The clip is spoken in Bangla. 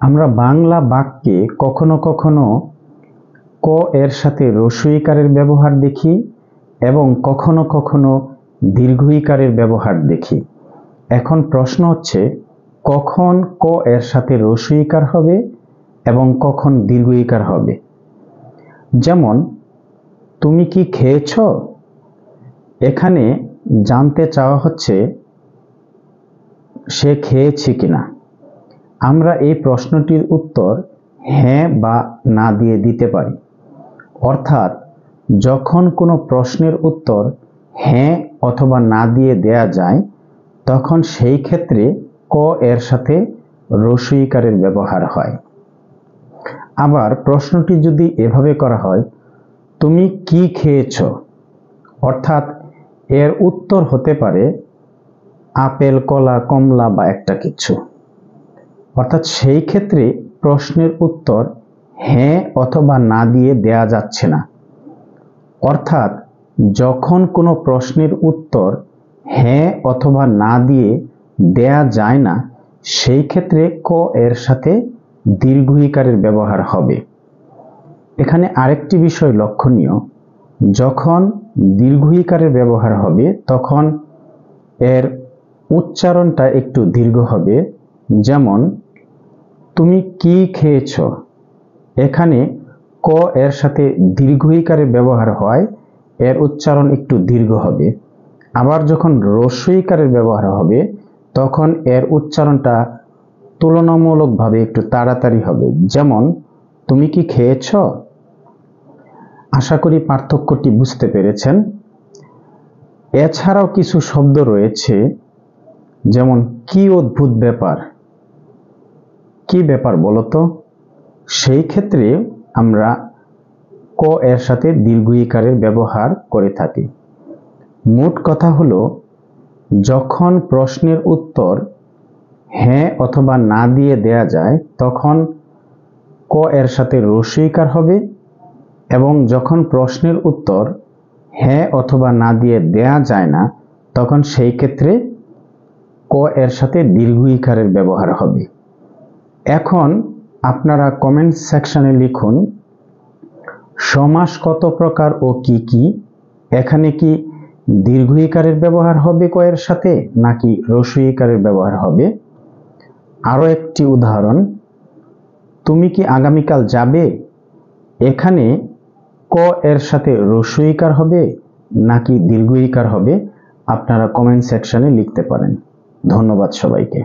আমরা বাংলা বাক্যে কখনো কখনো ক এর সাথে হ্রস্ব ইকারের ব্যবহার দেখি এবং কখনো কখনো দীর্ঘ ইকারের ব্যবহার দেখি। এখন প্রশ্ন হচ্ছে, কখন ক এর সাথে হ্রস্ব ইকার হবে এবং কখন দীর্ঘ ইকার হবে। যেমন, তুমি কি খেয়েছ? এখানে জানতে চাওয়া হচ্ছে সে খেয়েছে কিনা। আমরা এই প্রশ্নটির উত্তর হ্যাঁ বা না দিয়ে দিতে পারি। অর্থাৎ যখন কোনো প্রশ্নের উত্তর হ্যাঁ অথবা না দিয়ে দেয়া যায়, তখন সেই ক্ষেত্রে ক এর সাথে হ্রস্ব ইকারের ব্যবহার হয়। আবার প্রশ্নটি যদি এভাবে করা হয়, তুমি কি খেয়েছ? অর্থাৎ এর উত্তর হতে পারে আপেল, কলা, কমলা বা একটা কিছু। অর্থাৎ সেই ক্ষেত্রে প্রশ্নের উত্তর হ্যাঁ অথবা না দিয়ে দেয়া যাচ্ছে না। অর্থাৎ যখন কোনো প্রশ্নের উত্তর হ্যাঁ অথবা না দিয়ে দেয়া যায় না, সেই ক্ষেত্রে ক এর সাথে দীর্ঘ ইকারের ব্যবহার হবে। এখানে আরেকটি বিষয় লক্ষণীয়, যখন দীর্ঘ ইকারের ব্যবহার হবে তখন এর উচ্চারণটা একটু দীর্ঘ হবে। যেমন, তুমি কি খেয়েছ? এখানে ক এর সাথে দীর্ঘ ইকারের ব্যবহার হয়, এর উচ্চারণ একটু দীর্ঘ হবে। আবার যখন হ্রস্ব ইকারের ব্যবহার হবে তখন এর উচ্চারণটা তুলনামূলকভাবে একটু তাড়াতাড়ি হবে। যেমন, তুমি কি খেয়েছ? আশা করি পার্থক্যটি বুঝতে পেরেছেন। এছাড়াও কিছু শব্দ রয়েছে, যেমন কি অদ্ভুত ব্যাপার। কি ব্যাপার বলতো? সেই ক্ষেত্রে আমরা ক এর সাথে দীর্ঘ ইকারের ব্যবহার করে থাকি। মোট কথা হলো, যখন প্রশ্নের উত্তর হ্যাঁ অথবা না দিয়ে দেয়া যায় তখন ক এর সাথে হ্রস্ব ইকার হবে, এবং যখন প্রশ্নের উত্তর হ্যাঁ অথবা না দিয়ে দেয়া যায় না তখন সেই ক্ষেত্রে ক এর সাথে দীর্ঘ ইকারের ব্যবহার হবে। এখন আপনারা কমেন্ট সেকশনে লিখুন, সমাস কত প্রকার ও কি কি। এখানে কি দীর্ঘ ইকারের ব্যবহার হবে ক এর সাথে নাকি হ্রস্ব ইকারের ব্যবহার হবে? আরো একটি উদাহরণ, তুমি কি আগামীকাল যাবে? এখানে ক এর সাথে হ্রস্ব ইকার হবে নাকি দীর্ঘ ইকার হবে? আপনারা কমেন্ট সেকশনে লিখতে পারেন। ধন্যবাদ সবাইকে।